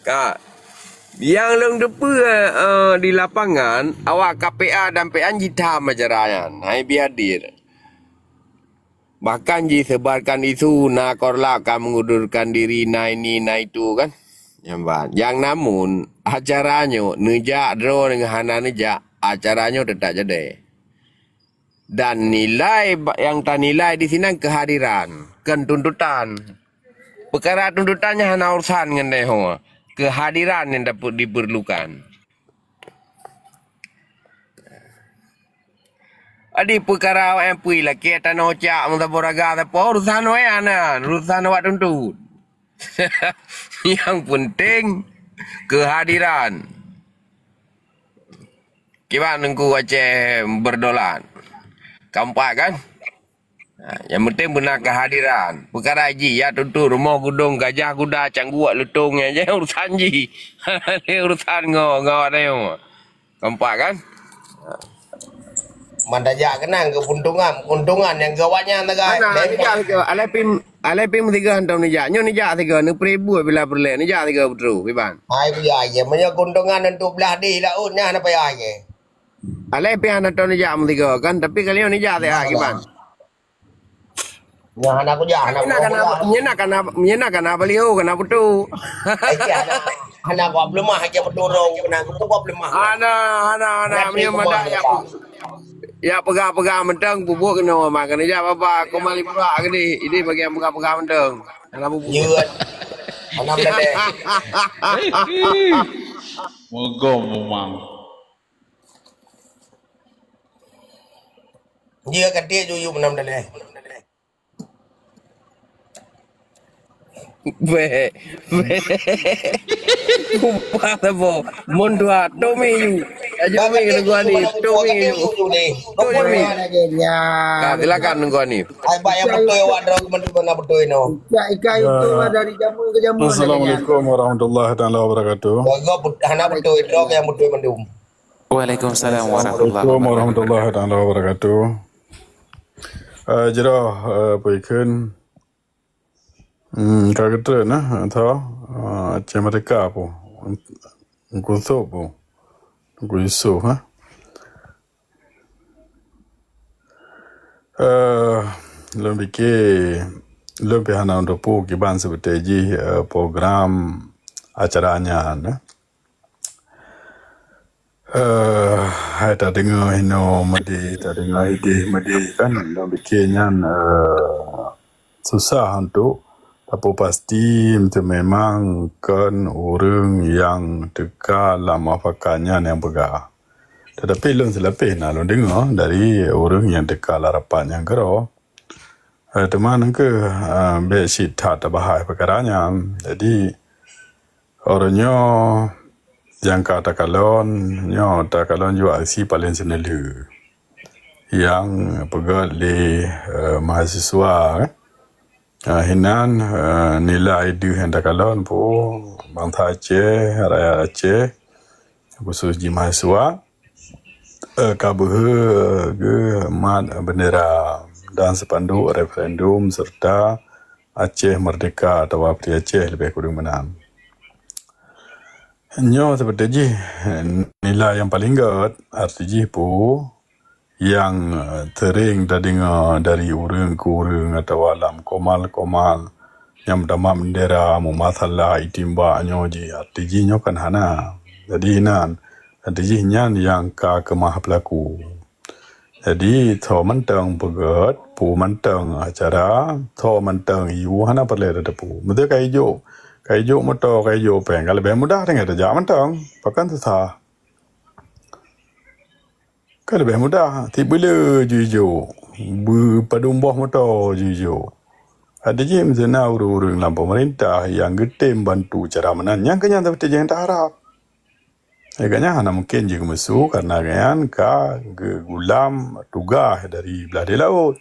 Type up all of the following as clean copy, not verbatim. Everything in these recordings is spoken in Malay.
Kak, yang leng depu di lapangan, awak KPA dan PN jitam macarayan. Hai bihadir. Bahkan disebarkan isu nak korlap akan mengundurkan diri ini itu kan. Yang namun acaranya nejak draw dengan hana nejak acaranya tetap jadi. Dan nilai yang tak nilai di sini kehadiran, kan tuntutan. Perkara tuntutannya hanya urusan dengan deho. Kehadiran yang dapat diperlukan. Adi perkara MP lah kita nak cak mentaboraga tapi urusan ana urusan awak tuntut. Yang penting kehadiran. Kiban nengku Aceh berdolan. Kampak kan? Yang penting benar kehadiran. Perkara haji ya tentu rumah gudung gajah kuda cangguak letungnya je urusan ji. Ni urusan ngau dia. Kampak kan? Mandajak kenang ke untungan yang gawatnya negara. Alepim tiga hantam nijak. Nyo nijak tiga. Ni peribu bila perlek. Nijak tiga betul. Biban. Hai biar je. Punya untungan untuk belah di lah. Nah, apa ya je. Alepim hantam nijak tiga kan. Tapi kali ni nijak tiga. Biban. Nah, anak aku jah. Nyena kana beliau kana betul. Anak aku belum mah aja berdorong. Anak aku belum mah. Anak. Punya madak ya. Ya pegang mentang bubuk kena makan aja apa kau mali pula gini ini bagian pegang mentang dalam bubuk nyuat anak bede mogom memang dia kan dia juyu menam dale Kumpah tabo mondua Tommy aja kena gua ni Tommy silakan gua ni ai bayar betul awak drone mana betul no Ika itu dari jamu ke jamu. Assalamualaikum warahmatullahi wabarakatuh. Gua anak betul drone yang betul mendum. Waalaikumsalam warahmatullahi wabarakatuh. Jero poiken kagak na atau Aceh Merdeka po nguso po nguso ha lebih hana untuk po kiban seperti program acaranya na hai ta dengar hino madi ta dengar ide madi kan lebih nyan susah untuk tapi pasti itu memang kan orang yang dekat lama fakannya yang pegang. Tetapi lun selepih nak lun dengar dari orang yang dekat larapan yang kero. Teman ke besit tak bahaya perkaranya. Jadi orangnya yang kata kalon juga si paling senelu. Yang pegang di mahasiswa kan. Hinan nilai di hendak kalon po bangsa Aceh, rakyat Aceh, khusus di mahasiswa, kabuh ke mat bendera dan sepanduk referendum serta Aceh Merdeka atau Abdi Aceh lebih kurang menang. Nyo seperti ji nilai yang paling gad arti po yang sering terdengar dari orang ke orang atau alam komal yang bernama bendera masalah itimba nyoji artinya kan hana jadi nan artinya yang ka kemah pelaku jadi tho mentang pegat pu mentang acara tho mentang iu hana perle depu mesti kaijo motor kaijo peng kalau lebih mudah dengan kerja mentang pakan susah. Kan lebih mudah. Tiba-tiba jujur. Berpadum bawah motor jujur. Ada je misalnya orang-orang dalam pemerintah yang getim bantu cara menang. Yang kenyang tapi jangan tak harap. Kayaknya hanya mungkin je kemesu karena kan gulam tugas dari belah di laut.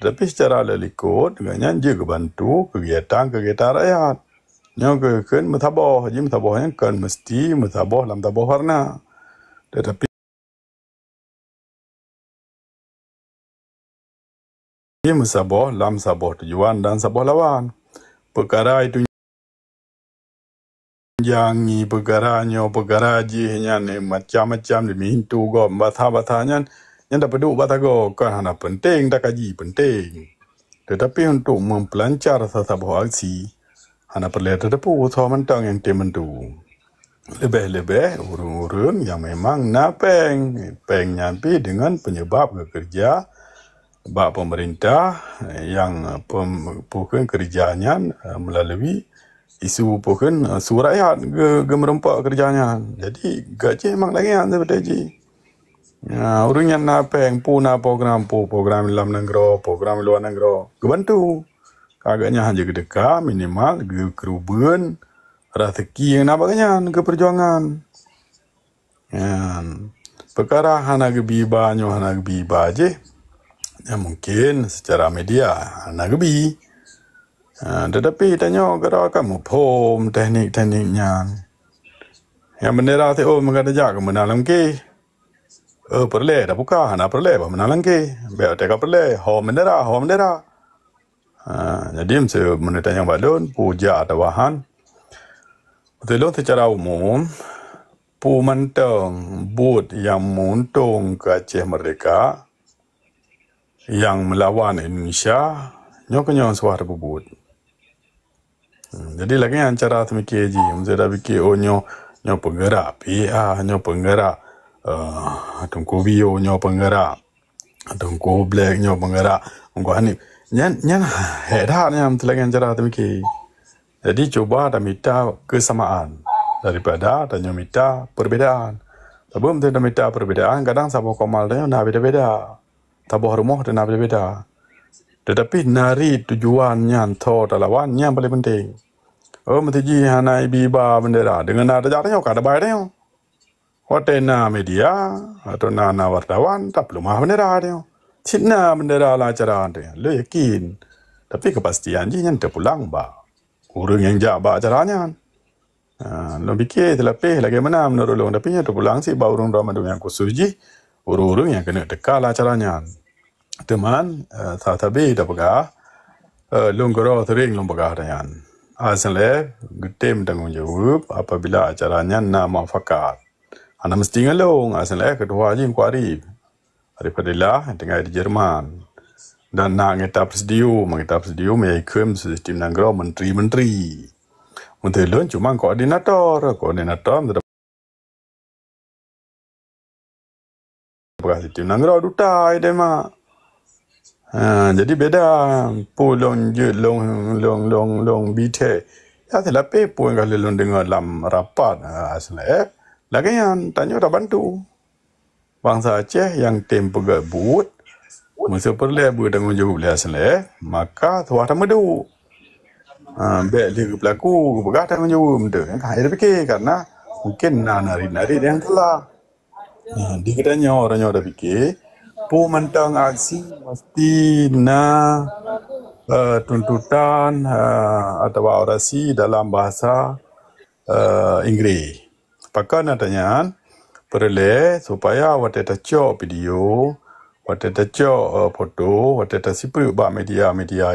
Tetapi secara lelikut, kayaknya je kebantu kegiatan rakyat. Yang kan metabah. Je metabahnya kan mesti metabah dalam tabah warna. Tetapi ia musabah, lam sabah tujuan dan sabah lawan. Perkara itu Jangi perkara jihnya ni macam-macam di mintu go batha-bathanya yang dapat duk batha go kan hana penting tak kaji penting. Tetapi untuk mempelancar sebuah aksi hana perlu tetapu so mentang yang tementu. Lebih-lebih urung-urung yang memang nak peng nyampi dengan penyebab kerja bab pemerintah yang bukan kerjanya melalui isu pun surat rakyat ke merempak kerjanya. Jadi gaji memang lagi yang seperti gaji. Orang yang nak peng puna program dalam negara, program luar negara, kebantu. Agaknya hanya kedeka minimal ke kerubuhan rezeki yang nak baganya ke perjuangan. Perkara hana gebi je. Ya mungkin secara media hana gebi. Tetapi tanya kalau kamu pom teknik-tekniknya. Yang bendera tu mengadajak ke menalang ke. Perle dah buka, hana perle apa menalang ke. Biar teka perle, ho bendera. Jadi mesti menitanya balon, puja atau wahan. Betul secara umum, pu mentang bud yang muntung ke Aceh Merdeka yang melawan Indonesia, nyokanyo suara bubut. Jadi lagi yang cara semikir je, mesti dah fikir nyo penggerak PA, nyo penggerak Tungku Bio, nyo penggerak Tungku Black, nyo penggerak Tungku Hanif. Nyan hebat yang lagi yang cara semikir. Jadi cuba dah minta kesamaan daripada tanya minta perbezaan. Sebab dah minta perbezaan, kadang sahabat komal dia nak beda-beda. Tabuh rumah dia nak beda-beda. Tetapi nari tujuannya atau lawan yang paling penting. Mesti hana iba bendera dengan ada jaraknya kada baik dia. Hotena media atau nana wartawan tak perlu mah bendera dia. Cina bendera lah cara dia. Lo yakin. Tapi kepastian je yang terpulang ba. Orang yang jawab caranya. Lo fikir terlebih lagi mana menurut lo. Tapi yang terpulang sih baru orang Ramadan yang khusus je. Orang-orang yang kena tekal lah caranya. Teman, sahabat dah pegah. Longgoro sering pegah dengan. Asalnya, getem tanggungjawab apabila acaranya nak muafakat. Anda mesti ngelong. Asalnya, kedua je inkuari. Daripada yang tengah di Jerman. Dan nak ngetap presidium mengikum sistem negara menteri-menteri. Menteri lain cuma koordinator sistem negara duta dia mak. Jadi beda pulong bite. Ya tetapi pun kalau long dengar dalam rapat asal lagi yang tanya tak bantu. Bangsa Aceh yang tem pegat but masa perlu bertanggungjawab boleh asal maka tuah tak medu. Baik dia ke pelaku pegat tanggungjawab tu. Dia fikir karena mungkin nari-nari yang telah. Dia katanya orangnya dah fikir pu mentang aksi mesti tuntutan atau orasi dalam bahasa Inggeris. Pakar nak tanya perlu supaya waktu cok video, waktu cok foto, waktu sipur bah media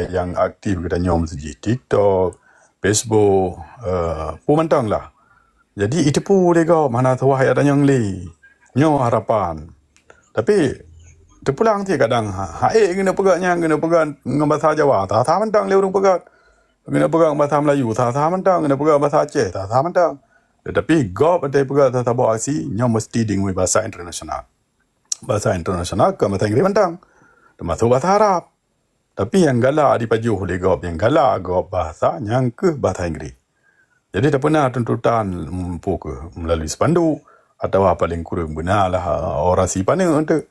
yang aktif katanya mesti TikTok, Facebook, pu mentang lah. Jadi itu pu dia mana tahu ada yang nyo harapan. Tapi terpulang dia kadang kena pegaknya kena pegang dengan bahasa Jawa tak mentang dia orang pegang kena pegang bahasa Melayu tak mentang kena pegang bahasa Aceh tak mentang. Tetapi gop ada pegang tak bawa aksi nyo mesti dengan bahasa internasional ke bahasa Inggeris mentang termasuk bahasa Arab. Tapi yang galak dipajuh oleh gop yang galak gop bahasa yang ke bahasa Inggeris. Jadi tak pernah tuntutan melalui spanduk atau paling kurang benarlah orasi pandang untuk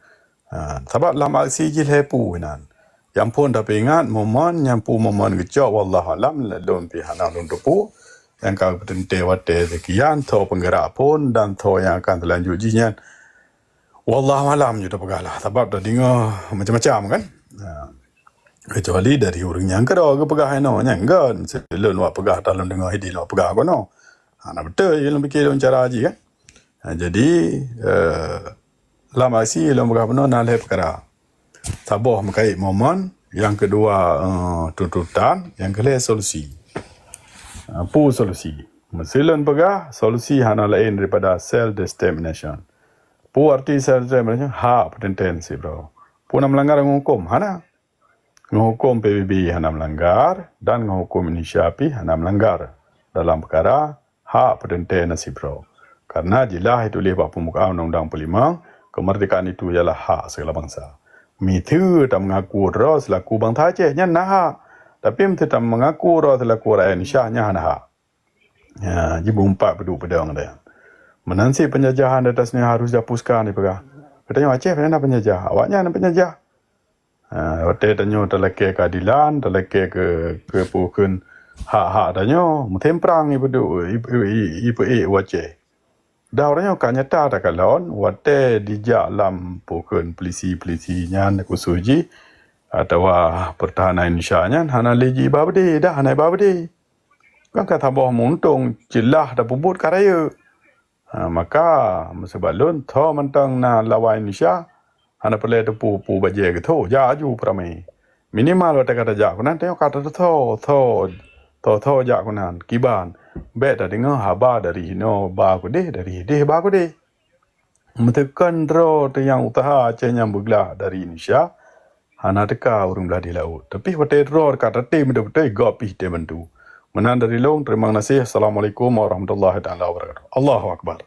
sebab dalam aksi je lepu nan. Yang pun tapi ingat momen yang pun momen kecok wallahualam lelon pihak nak tuntupu yang kau bertente wate sekian tho penggerak pun dan tho yang akan terlanjut jinya. Wallahualam juga pegalah sebab dah dengar macam-macam kan. Kecuali dari orang yang kera ke pegah no nyanggan selon wak pegah dalam dengar hidi wak pegah kono. Nak betul je dalam fikir dalam cara haji kan. Jadi dalam aksi dalam pegah penuh nak leh perkara. Tabah mengait momen, yang kedua tuntutan, yang ketiga solusi. Pu solusi. Mesilun pegah solusi hana lain daripada self determination. Pu arti self determination ha potensi bro. Pu nak melanggar hukum hana. Menghukum PBB hana melanggar dan menghukum Indonesia pi hana melanggar dalam perkara hak potensi bro. Karena jelas itu lihat pembukaan undang-undang 45, kemerdekaan itu ialah hak segala bangsa. Mitu tak mengaku ro selaku bang Aceh nya nah. Tapi mitu tak mengaku ro selaku rakyat Indonesia nya hak. Ya, jibu 4 peduk pedang dia. Menansi penjajahan atas ni harus dihapuskan ni pegah. Katanya Aceh mana penjajah? Awaknya nak penjajah. Hotel tanya terleke keadilan, terleke ke pukun hak-hak tanya, temprang ibu Aceh. Dah orangnya kan nyata tak kalon, hotel dijak lam pukun polisi nya nak usuji atau pertahanan Indonesia nya hana leji babdi dah hana babdi. Kan kata bahawa muntung jelah dah puput karaya. Maka sebalun tho mentang na lawan Indonesia hana perlu tepu baje ke tho jaju pramai. Minimal kata jak kunan tengok kata tho jak kunan kiban. Bet dah dengar haba dari hino ba ku dari ba ku Mentekan ro tu yang utaha Aceh yang bergelah dari Indonesia hana teka urung belah di laut. Tapi hotel ro kata tim betul gopi dia bantu. Menan dari long, terima kasih. Assalamualaikum warahmatullahi wabarakatuh. Allahu Akbar.